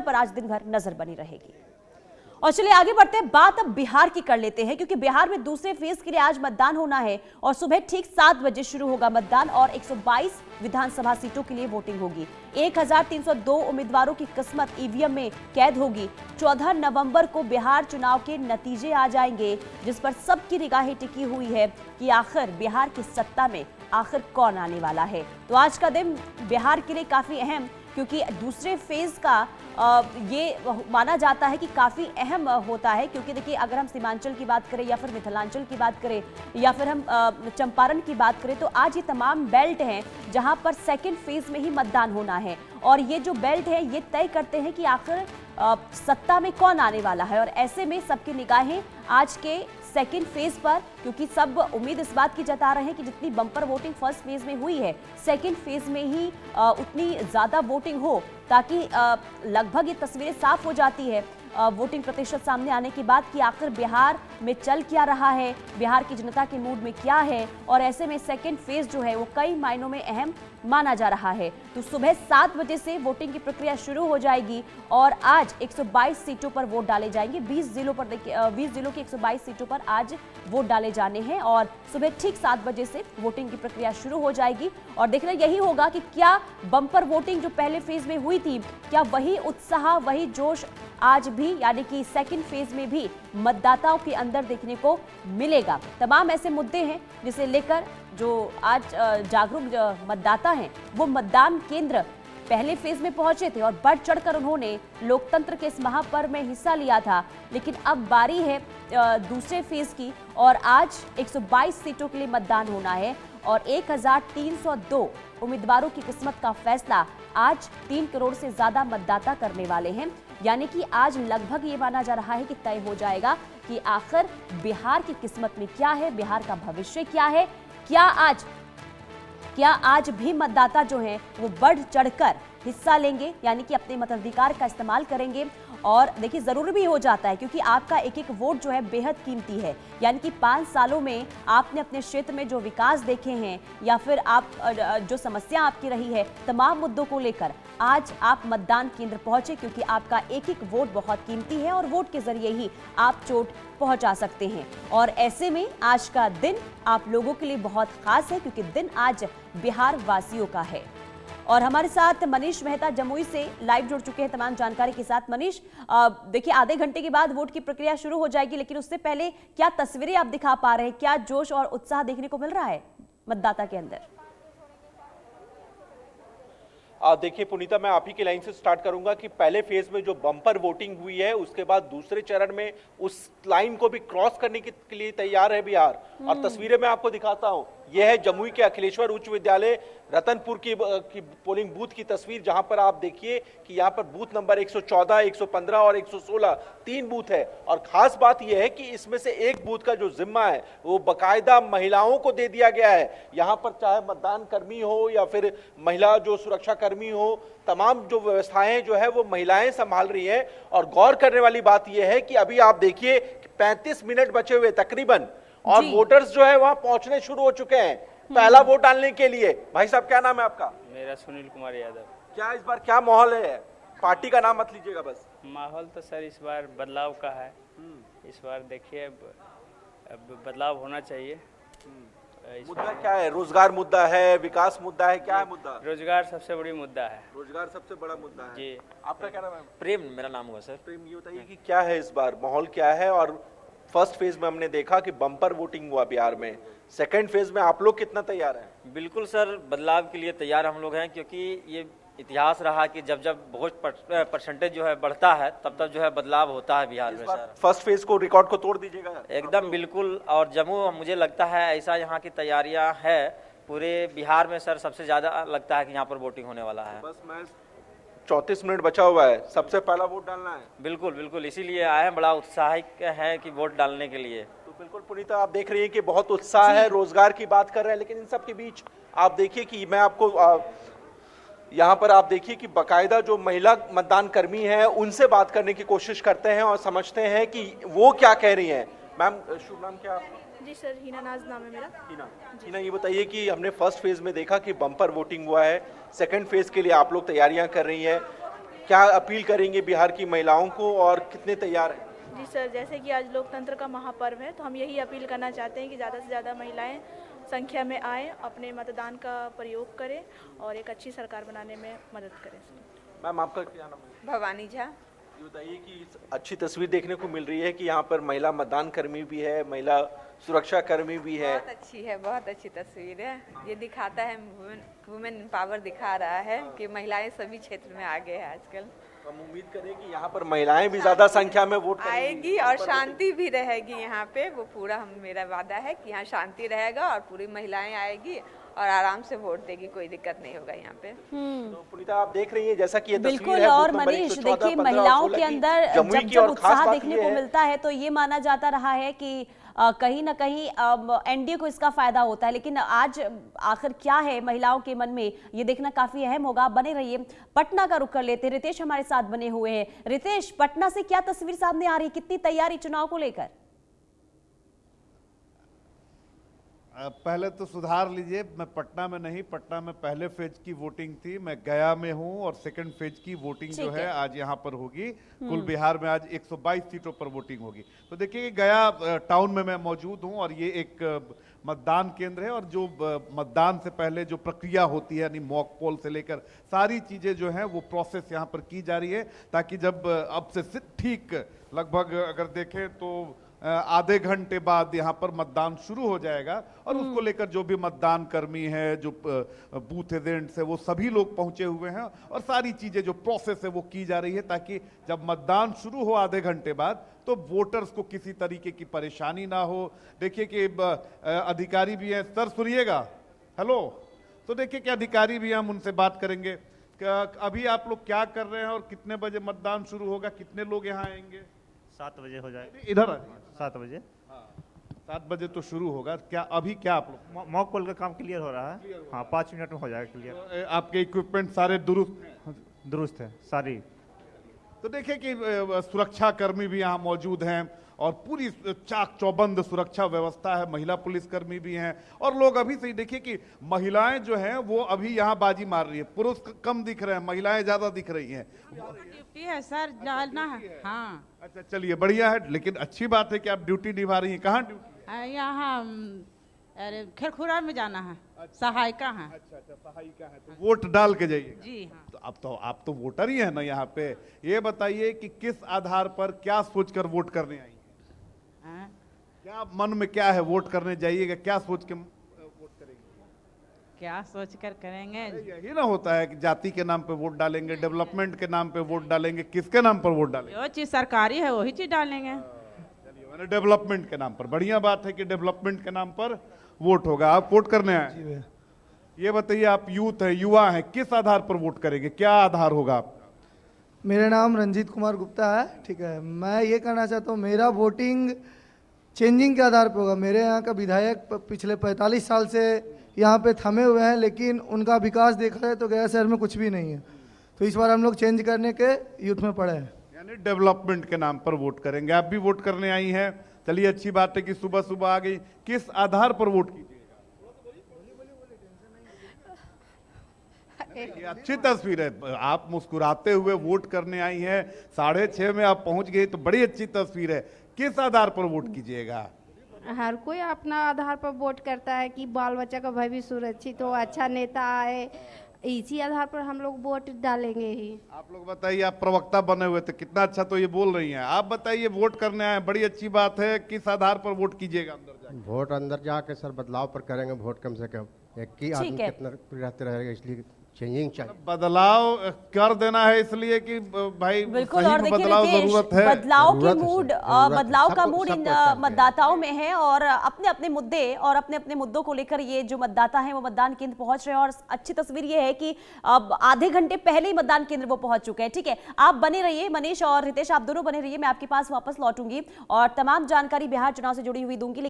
पर आज दिन भर नजर बनी रहेगी। और चलिए आगे बढ़ते हैं, बात अब बिहार की कर लेते हैं, क्योंकि बिहार में दूसरे फेज के लिए आज मतदान होना है और सुबह ठीक 7 बजे शुरू होगा मतदान और 122 विधानसभा सीटों के लिए वोटिंग होगी। 1302 उम्मीदवारों की किस्मत ईवीएम में कैद होगी। 14 नवंबर को बिहार चुनाव के नतीजे आ जाएंगे, जिस पर सबकी निगाहें टिकी हुई है कि आखिर बिहार की सत्ता में आखिर कौन आने वाला है। तो आज का दिन बिहार के लिए काफी अहम, क्योंकि दूसरे फेज का ये माना जाता है कि काफी अहम होता है, क्योंकि देखिए अगर हम सीमांचल की बात करें या फिर मिथिलांचल की बात करें या फिर हम चंपारण की बात करें, तो आज ये तमाम बेल्ट हैं जहां पर सेकंड फेज में ही मतदान होना है और ये जो बेल्ट है ये तय करते हैं कि आखिर सत्ता में कौन आने वाला है। और ऐसे में सबकी निगाहें आज के सेकेंड फेज पर, क्योंकि सब उम्मीद इस बात की जता रहे हैं कि जितनी बम्पर वोटिंग फर्स्ट फेज में हुई है सेकेंड फेज में ही उतनी ज्यादा वोटिंग हो, ताकि लगभग ये तस्वीरें साफ हो जाती है वोटिंग प्रतिशत सामने आने के बाद कि आखिर बिहार में चल क्या रहा है, बिहार की जनता के मूड में क्या है। और ऐसे में सेकेंड फेज जो है वो कई मायनों में अहम माना जा रहा है। तो सुबह 7 बजे से वोटिंग की प्रक्रिया शुरू हो जाएगी और आज 122 सीटों पर वोट डाले जाएंगे। 20 जिलों पर 20 जिलों की 122 सीटों पर आज वोट डाले जाने हैं और सुबह ठीक 7 बजे से वोटिंग की प्रक्रिया शुरू हो जाएगी। और देखना यही होगा कि क्या बम्पर वोटिंग जो पहले फेज में हुई थी, क्या वही उत्साह वही जोश आज भी यानी कि सेकंड फेज में भी मतदाताओं के अंदर देखने को मिलेगा। तमाम ऐसे मुद्दे हैं जिसे लेकर जो आज जागरूक मतदाता हैं वो मतदान केंद्र पहले फेज में पहुंचे थे और बढ़ चढ़कर उन्होंने लोकतंत्र के इस महापर्व में हिस्सा लिया था। लेकिन अब बारी है दूसरे फेज की और आज 122 सीटों के लिए मतदान होना है और 1302 उम्मीदवारों की किस्मत का फैसला आज 3 करोड़ से ज्यादा मतदाता करने वाले हैं। यानी कि आज लगभग ये माना जा रहा है कि तय हो जाएगा कि आखिर बिहार की किस्मत में क्या है, बिहार का भविष्य क्या है। क्या आज भी मतदाता जो हैं वो बढ़ चढ़कर हिस्सा लेंगे, यानी कि अपने मताधिकार का इस्तेमाल करेंगे। और देखिए ज़रूरी भी हो जाता है, क्योंकि आपका एक एक वोट जो है बेहद कीमती है। यानी कि 5 सालों में आपने अपने क्षेत्र में जो विकास देखे हैं या फिर आप जो समस्या आपकी रही है, तमाम मुद्दों को लेकर आज आप मतदान केंद्र पहुंचे, क्योंकि आपका एक एक वोट बहुत कीमती है और वोट के जरिए ही आप चोट पहुंचा सकते हैं। और ऐसे में आज का दिन आप लोगों के लिए बहुत खास है, क्योंकि दिन आज बिहार वासियों का है। और हमारे साथ मनीष मेहता जमुई से लाइव जुड़ चुके हैं तमाम जानकारी के साथ। मनीष, देखिए आधे घंटे के बाद वोट की प्रक्रिया शुरू हो जाएगी, लेकिन उससे पहले क्या तस्वीरें आप दिखा पा रहे हैं, क्या जोश और उत्साह देखने को मिल रहा है मतदाता के अंदर? देखिए पुनीता, मैं आप ही की लाइन से स्टार्ट करूंगा कि पहले फेज में जो बम्पर वोटिंग हुई है उसके बाद दूसरे चरण में उस लाइन को भी क्रॉस करने के लिए तैयार है बिहार। और तस्वीरें मैं आपको दिखाता हूं, यह है जमुई के अखिलेश्वर उच्च विद्यालय रतनपुर की पोलिंग बूथ की तस्वीर, जहां पर आप देखिए कि यहां पर बूथ नंबर 114, 115 और 116 3 बूथ है। और खास बात यह है कि इसमें से एक बूथ का जो जिम्मा है वो बाकायदा महिलाओं को दे दिया गया है। यहां पर चाहे मतदान कर्मी हो या फिर महिला जो सुरक्षा कर्मी हो, तमाम जो व्यवस्थाएं जो है वो महिलाएं संभाल रही हैं। और गौर करने वाली बात यह है कि अभी आप देखिए 35 मिनट बचे हुए तकरीबन, और वोटर्स जो है वहां पहुंचने शुरू हो चुके हैं पहला वोट डालने के लिए। भाई साहब, क्या नाम है आपका? मेरा सुनील कुमार यादव। क्या इस बार क्या माहौल है? पार्टी का नाम मत लीजिएगा बस। माहौल तो सर इस बार बदलाव का है। इस बार देखिए अब बदलाव होना चाहिए। मुद्दा क्या है? रोजगार मुद्दा है, विकास मुद्दा है, क्या है मुद्दा? रोजगार सबसे बड़ी मुद्दा है। रोजगार सबसे बड़ा मुद्दा है जी। आपका क्या नाम है? प्रेम मेरा नाम हुआ सर। प्रेम, ये बताइए कि क्या है इस बार माहौल क्या है? और फर्स्ट फेज में हमने देखा कि बम्पर वोटिंग हुआ बिहार में, सेकंड फेज में आप लोग कितना तैयार हैं? बिल्कुल सर, बदलाव के लिए तैयार हम लोग हैं, क्योंकि ये इतिहास रहा कि जब जब वोट परसेंटेज जो है बढ़ता है तब तब जो है बदलाव होता है बिहार में सर। फर्स्ट फेज को रिकॉर्ड को तोड़ दीजिएगा एकदम बिल्कुल। और जम्मू मुझे लगता है ऐसा यहाँ की तैयारियाँ है पूरे बिहार में सर, सबसे ज्यादा लगता है कि यहाँ पर वोटिंग होने वाला है। बस मैं 34 मिनट बचा हुआ है, सबसे पहला वोट डालना है। बिल्कुल बिल्कुल, इसीलिए आए हैं, बड़ा उत्साहित है कि वोट डालने के लिए। तो बिल्कुल पुनीता, आप देख रही हैं कि बहुत उत्साह है, रोजगार की बात कर रहे हैं, लेकिन इन सब के बीच आप देखिए कि मैं आपको यहाँ पर आप देखिए कि बाकायदा जो महिला मतदान कर्मी है उनसे बात करने की कोशिश करते हैं और समझते हैं कि वो क्या कह रही हैं। मैम, शुभ नाम क्या है? जी सर, हीना नाज नाम है मेरा। हीना, ये बताइए कि हमने फर्स्ट फेज में देखा कि बम्पर वोटिंग हुआ है, सेकंड फेज के लिए आप लोग तैयारियां कर रही हैं, क्या अपील करेंगे बिहार की महिलाओं को और कितने तैयार हैं? जी सर, जैसे कि आज लोकतंत्र का महापर्व है तो हम यही अपील करना चाहते हैं कि ज़्यादा से ज़्यादा महिलाएं संख्या में आएँ, अपने मतदान का प्रयोग करें और एक अच्छी सरकार बनाने में मदद करें। मैम आपका क्या नाम है? भवानी झा। ये बताइए कि अच्छी तस्वीर देखने को मिल रही है कि यहाँ पर महिला मतदान कर्मी भी है, महिला सुरक्षा कर्मी भी है। बहुत अच्छी तस्वीर है। ये दिखाता है वुमेन पावर दिखा रहा है कि महिलाएं सभी क्षेत्र में आगे है आजकल। हम उम्मीद करें कि यहाँ पर महिलाएं भी ज्यादा संख्या में वोट आएगी और शांति भी रहेगी यहाँ पे। वो पूरा मेरा वादा है कि यहाँ शांति रहेगा और पूरी महिलाएं आएगी और आराम से वोट देगी, कोई दिक्कत नहीं होगा यहाँ पे। तो पुनीता आप देख रही हैं जैसा कि ये तस्वीर बिल्कुल। है, और बूथ नंबर मनीष 114, देखिए 15 और महिलाओं 16 के की अंदर जमुई जब की जब और खास उत्साह बात देखने ये को है मिलता है तो ये माना जाता रहा है कि कहीं ना कहीं एनडीए को इसका फायदा होता है, लेकिन आज आखिर क्या है महिलाओं के मन में ये देखना काफी अहम होगा। बने रहिए। पटना का रुख कर लेते हैं, रितेश हमारे साथ बने हुए हैं। रितेश, पटना से क्या तस्वीर सामने आ रही है, कितनी तैयारी चुनाव को लेकर? पहले तो सुधार लीजिए, मैं पटना में नहीं, पटना में पहले फेज की वोटिंग थी, मैं गया में हूं और सेकंड फेज की वोटिंग जो है आज यहां पर होगी। कुल बिहार में आज 122 सीटों पर वोटिंग होगी। तो देखिए गया टाउन में मैं मौजूद हूं और ये एक मतदान केंद्र है और जो मतदान से पहले जो प्रक्रिया होती है यानी मॉक पोल से लेकर सारी चीजें जो हैं वो प्रोसेस यहाँ पर की जा रही है, ताकि जब अब से ठीक लगभग अगर देखें तो आधे घंटे बाद यहाँ पर मतदान शुरू हो जाएगा और उसको लेकर जो भी मतदान कर्मी है, जो बूथ एजेंट्स है, वो सभी लोग पहुंचे हुए हैं और सारी चीजें जो प्रोसेस है वो की जा रही है, ताकि जब मतदान शुरू हो आधे घंटे बाद तो वोटर्स को किसी तरीके की परेशानी ना हो। देखिए कि अधिकारी भी हैं, सर सुनिएगा, हेलो। तो देखिए कि अधिकारी भी हैं, हम उनसे बात करेंगे। अभी आप लोग क्या कर रहे हैं और कितने बजे मतदान शुरू होगा, कितने लोग यहाँ आएंगे? 7 बजे हो जाएगा। इधर 7 बजे। 7 बजे तो शुरू होगा। क्या अभी क्या आप लोग मॉक पोल का काम क्लियर हो रहा है? हाँ, 5 मिनट में हो जाएगा क्लियर। आपके इक्विपमेंट सारे दुरुस्त है सारी। तो देखिए कि सुरक्षा कर्मी भी यहाँ मौजूद हैं और पूरी चाक चौबंद सुरक्षा व्यवस्था है, महिला पुलिसकर्मी भी हैं और लोग अभी से ही देखिए कि महिलाएं जो हैं वो अभी यहाँ बाजी मार रही है। पुरुष कम दिख रहे हैं, महिलाएं ज्यादा दिख रही हैं। ड्यूटी है सर, डालना है। हाँ अच्छा चलिए बढ़िया है, लेकिन अच्छी बात है कि आप ड्यूटी निभा रही हैं। कहाँ ड्यूटी? यहाँ अरे खेरखुरा में जाना है। सहायिका है। अच्छा सहायिका है, तो वोट डाल के जाइए। जी हाँ। तो आप तो वोटर ही है ना यहाँ पे। ये बताइए कि किस आधार पर क्या सोचकर वोट करने आई है? क्या मन में क्या है, वोट करने जाइएगा, क्या सोच के वोट करेंगे? क्या सोच कर करेंगे? यही ना होता है कि जाति के नाम पे वोट डालेंगे, डेवलपमेंट के नाम पे वोट डालेंगे, किसके नाम पर वोट डालेंगे? जो चीज सरकारी है वही चीज डालेंगे। चलिए, मैंने डेवलपमेंट के नाम पर, बढ़िया बात है कि डेवलपमेंट के नाम पर वोट होगा। आप वोट करने आए, ये बताइए, आप यूथ है, युवा है, किस आधार पर वोट करेंगे, क्या आधार होगा आपका? मेरा नाम रंजीत कुमार गुप्ता है। ठीक है, मैं ये कहना चाहता हूँ मेरा वोटिंग चेंजिंग के आधार पर होगा। मेरे यहाँ का विधायक पिछले 45 साल से यहाँ पे थमे हुए हैं, लेकिन उनका विकास देखा जाए तो गया शहर में कुछ भी नहीं है। तो इस बार हम लोग चेंज करने के यूथ में पड़े हैं, यानी डेवलपमेंट के नाम पर वोट करेंगे। आप भी वोट करने आई हैं, चलिए अच्छी बात है कि सुबह सुबह आ गई। किस आधार पर वोट कीजिएगा? ये अच्छी तस्वीर है, आप मुस्कुराते हुए वोट करने आई हैं, 6:30 में आप पहुंच गई, तो बड़ी अच्छी तस्वीर है। किस आधार पर वोट कीजिएगा? हर कोई अपना आधार पर वोट करता है कि बाल बच्चा का भविष्य सुरक्षित हो, अच्छा नेता आए, इसी आधार पर हम लोग वोट डालेंगे ही। आप लोग बताइए, आप प्रवक्ता बने हुए थे, कितना अच्छा तो ये बोल रही हैं। आप बताइए, वोट करने आए, बड़ी अच्छी बात है, किस आधार पर वोट कीजिएगा? अंदर जाके वोट अंदर जाके सर बदलाव पर करेंगे वोट। कम से कम एक ही आदमी कितना रहते रहेगा, इसलिए चेंजिंग चाहिए, बदलाव कर देना है, इसलिए कि भाई बिल्कुल। सही और में देखिए बदलाव जरूरत है। बदलाव की मूड, जरूरत है। बदलाव का सबको- मूड इन सबको चाहिए। मतदाताओं में है और अपने अपने मुद्दे और अपने अपने मुद्दों को लेकर ये जो मतदाता हैं वो मतदान केंद्र पहुंच रहे हैं। और अच्छी तस्वीर ये है कि अब आधे घंटे पहले ही मतदान केंद्र वो पहुंच चुके हैं। ठीक है, आप बने रहिए, मनीष और रितेश आप दोनों बने रहिए, मैं आपके पास वापस लौटूंगी और तमाम जानकारी बिहार चुनाव से जुड़ी हुई दूंगी।